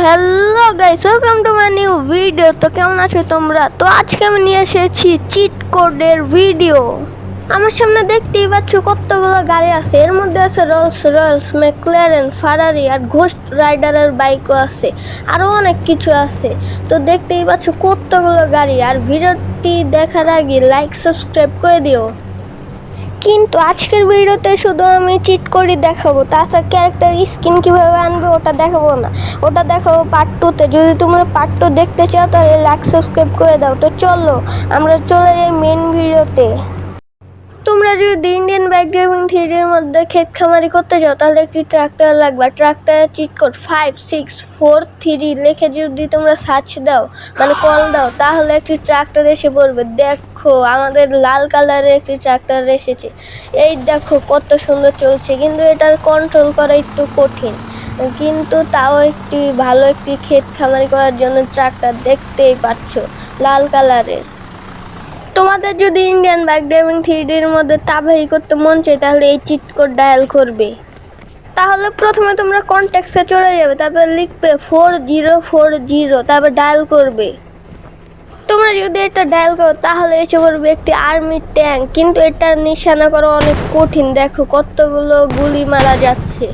Hello guys, welcome to my new video. তো কেমন আছো তোমরা? তো আজকে আমি নিয়ে এসেছি চিট কোডের ভিডিও। আমার সামনে দেখতেই পাচ্ছ কতগুলো গাড়ি আছে। এর মধ্যে আছে রোলস রয়েলস, ম্যাকলারেন, ফারারি আর ঘোস্ট রাইডারের বাইকও আছে, আরও অনেক কিছু আছে। তো দেখতেই পাচ্ছ কতগুলো গাড়ি। আর ভিডিওটি দেখার আগে লাইক সাবস্ক্রাইব করে দিও। কিন্তু আজকের ভিডিওতে শুধু আমি চিট করে দেখাবো, তাছাড়া ক্যারেক্টার স্কিন কীভাবে আনবে ওটা দেখাবো না, ওটা দেখাবো পার্ট 2-তে। যদি তোমরা পার্ট 2 দেখতে চাও তাহলে লাইক সাবস্ক্রাইব করে দাও। তো চলো আমরা চলে যাই মেন ভিডিওতে। তোমরা যদি ইন্ডিয়ান বাইক ড্রাইভিং থিওরির মধ্যে ক্ষেত খামারি করতে যাও তাহলে একটি ট্রাক্টর লাগবে। ট্রাক্টরের চিট কোড 5643 লিখে যদি তোমরা সার্চ দাও, মানে কল দাও, তাহলে একটি ট্রাক্টর এসে পড়বে। দেখো আমাদের লাল কালারের একটি ট্রাক্টর এসেছে। এই দেখো কত সুন্দর চলছে, কিন্তু এটার কন্ট্রোল করা একটু কঠিন, কিন্তু তাও একটি ভালো একটি ক্ষেত খামারি করার জন্য ট্রাক্টর দেখতেই পাচ্ছ লাল কালারের। তোমাদের যদি ইন্ডিয়ান বাইক ড্রাইভিং থ্রিডির মধ্যে তাবাহি করতে মন চায় তাহলে এই চিট কোড ডায়াল করবে। তাহলে প্রথমে তোমরা কন্ট্যাক্টসে চলে যাবে, তারপর লিখবে 4040, তারপর ডায়াল করবে। তোমরা যদি এটা ডায়াল করো তাহলে এসে পড়বে একটি আর্মি ট্যাঙ্ক, কিন্তু এটার নিশানা করা অনেক কঠিন। দেখো কতগুলো গুলি মারা যাচ্ছে।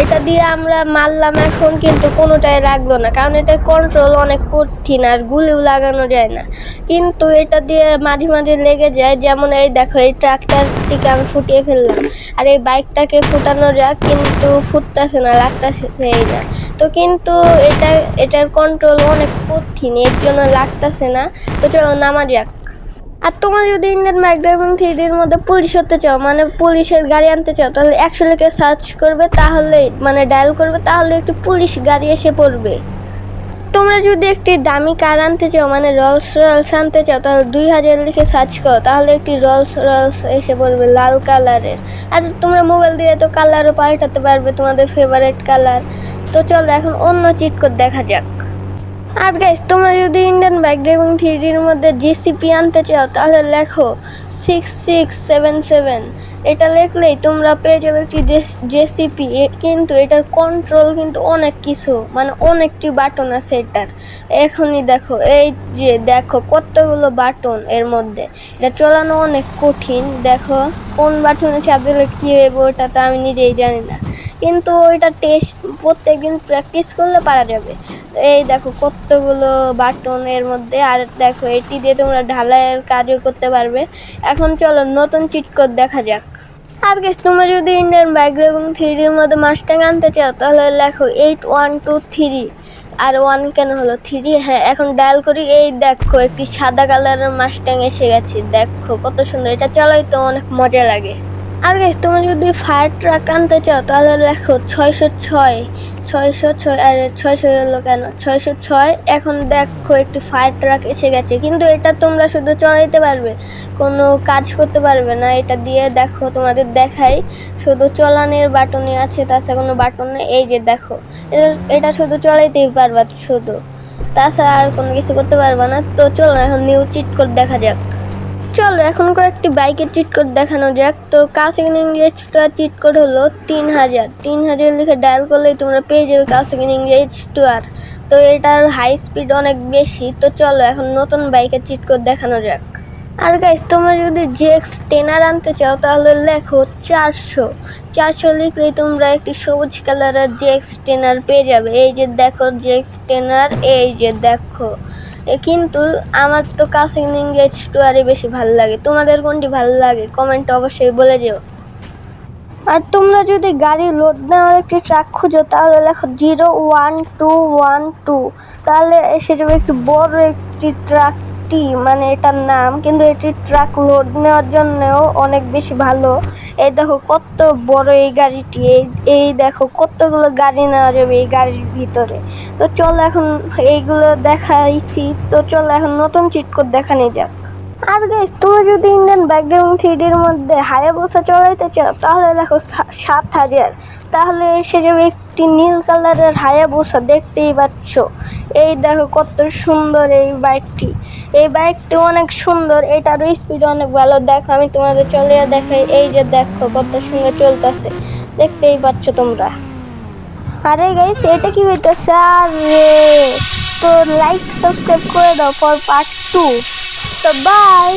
এটা দিয়ে আমরা মারলাম এখন, কিন্তু কোনোটাই লাগলো না, কারণ এটার কন্ট্রোল অনেক কঠিন আর গুলিও লাগানো যায় না। কিন্তু এটা দিয়ে মাঝে মাঝে লেগে যায়, যেমন এই দেখো এই ট্রাক্টরটিকে আমি ফুটিয়ে ফেললাম। আর এই বাইকটাকে ফুটানো যাক, কিন্তু ফুটতেছে না, লাগতেছেই না। তো কিন্তু এটার কন্ট্রোল অনেক কঠিন, এর জন্য লাগতেছে না। তো চলো নামা যাক। আর তোমরা যদি ইন্ডিয়ান বাইক ড্রাইভিং থ্রিডির মধ্যে পুলিশ হতে চাও, মানে পুলিশের গাড়ি আনতে চাও, তাহলে 100 লিখে সার্চ করবে, তাহলে মানে ডায়াল করবে, তাহলে একটি পুলিশ গাড়ি এসে পড়বে। তোমরা যদি একটি দামি কার আনতে চাও, মানে রোলস রয়েলস আনতে চাও, তাহলে 2000 লিখে সার্চ করো, তাহলে একটি রোলস রয়েলস এসে পড়বে লাল কালারের। আর তোমরা মোবাইল দিয়ে তো কালারও পাল্টাতে পারবে, তোমাদের ফেভারিট কালার। তো চলো এখন অন্য চিট কোড দেখা যাক। আর গাইস, তোমরা যদি ইন্ডিয়ান বাইক ড্রাইভিং থ্রিডির মধ্যে জিসিপি আনতে চাও তাহলে লেখো 6677। এটা লিখলেই তোমরা পেয়ে যাবে একটি জেসিপি, কিন্তু এটার কন্ট্রোল কিন্তু অনেক কিছু, মানে অনেকটি বাটন আছে এটার। এখনই দেখো, এই যে দেখো কতগুলো বাটন এর মধ্যে, এটা চালানো অনেক কঠিন। দেখো কোন বাটনে চাপ দিলে কী হবে ওটা তো আমি নিজেই জানি না, কিন্তু ওইটা টেস্ট প্রত্যেকদিন প্র্যাকটিস করলে পারা যাবে। এই দেখো কতগুলো বাটন এর মধ্যে। আর দেখো এটি দিয়ে তোমরা ঢালাইয়ের কাজও করতে পারবে। এখন চলো নতুন চিট কোড দেখা যাক। আর গাইস, তোমরা যদি ইন্ডিয়ান বাইক ড্রাইভিং থ্রিডির মধ্যে মাস্টাং আনতে চাও তাহলে লেখো 8123। আর 1 কেন হলো 3? হ্যাঁ, এখন ডায়াল করি। এই দেখো একটি সাদা কালারের মাস্টাং এসে গেছে। দেখো কত সুন্দর, এটা চালাইতে অনেক মজা লাগে। আর গাইস, তোমরা যদি ফায়ার ট্রাক আনতে চাও তাহলে লেখো 606। আর 600 হলো কেন? 606। এখন দেখো একটি ফায়ার ট্রাক এসে গেছে, কিন্তু এটা তোমরা শুধু চালাইতে পারবে, কোনো কাজ করতে পারবে না এটা দিয়ে। দেখো তোমাদের দেখাই, শুধু চলানোর বাটনই আছে, তাছাড়া কোনো বাটন নেই। এই যে দেখো, এটা শুধু চালাইতেই পারবা শুধু, তাছাড়া আর কোনো কিছু করতে পারবা না। তো চলো এখন নিউ চিট কোড দেখা যাক। চলো এখন কয়েকটি বাইকের চিট কোড দেখানো যাক। তো কাওসাকি নিনজা এইচ2 চিট কোড হলো 3000 লিখে ডায়াল করলেই তোমরা পেয়ে যাবে কাওসাকি নিনজা এইচ2। তো এটার হাই স্পিড অনেক বেশি। তো চলো এখন নতুন বাইকের চিট কোড দেখানো যাক। আর গাইস, তোমরা যদি GX10R আনতে চাও তাহলে লেখো 400 লিখলেই তোমরা একটি সবুজ কালারের GX10R পেয়ে যাবে। এই যে দেখো GX10R, এই যে দেখো। কিন্তু আমার তো কাওসাকি নিনজা এইচ2 বেশি ভালো লাগে। তোমাদের কোনটি ভালো লাগে কমেন্টে অবশ্যই বলে যেও। আর তোমরা যদি গাড়ি লোড নেওয়ার একটি ট্রাক খুঁজো তাহলে লেখো 01212। তাহলে এসে যাবে একটি বড় একটি ট্রাকটি, মানে এটার নাম, কিন্তু এটি ট্রাক লোড নেওয়ার জন্যও অনেক বেশি ভালো। এই দেখো কত বড় এই গাড়িটি, এই দেখো কতগুলো গাড়ি নেওয়া যাবে এই গাড়ির ভিতরে। তো চলো এখন এইগুলো দেখাইছি, তো চলো এখন নতুন চিট কোড দেখানো যাক। আর গাইস, তুমি যদি ইন্ডিয়ান বাইক ড্রাইভিং থ্রিডির মধ্যে হায়াবুসা চালাইতে চাও তাহলে দেখো 7000। তাহলে এসে যাবে একটি নীল কালারের হায়াবুসা, দেখতেই পাচ্ছ। এই দেখো কত সুন্দর এই বাইকটি, এই বাইকটি অনেক সুন্দর, এটার স্পিড অনেক ভালো। দেখো আমি তোমাদের চলিয়ে দেখাই, এই যে দেখো কত সুন্দর চলতেছে, দেখতেই পাচ্ছ তোমরা। আরে গাইস এটা কি হইতেছে? আরে তো লাইক সাবস্ক্রাইব করে দাও ফর পার্ট 2। তো বাই।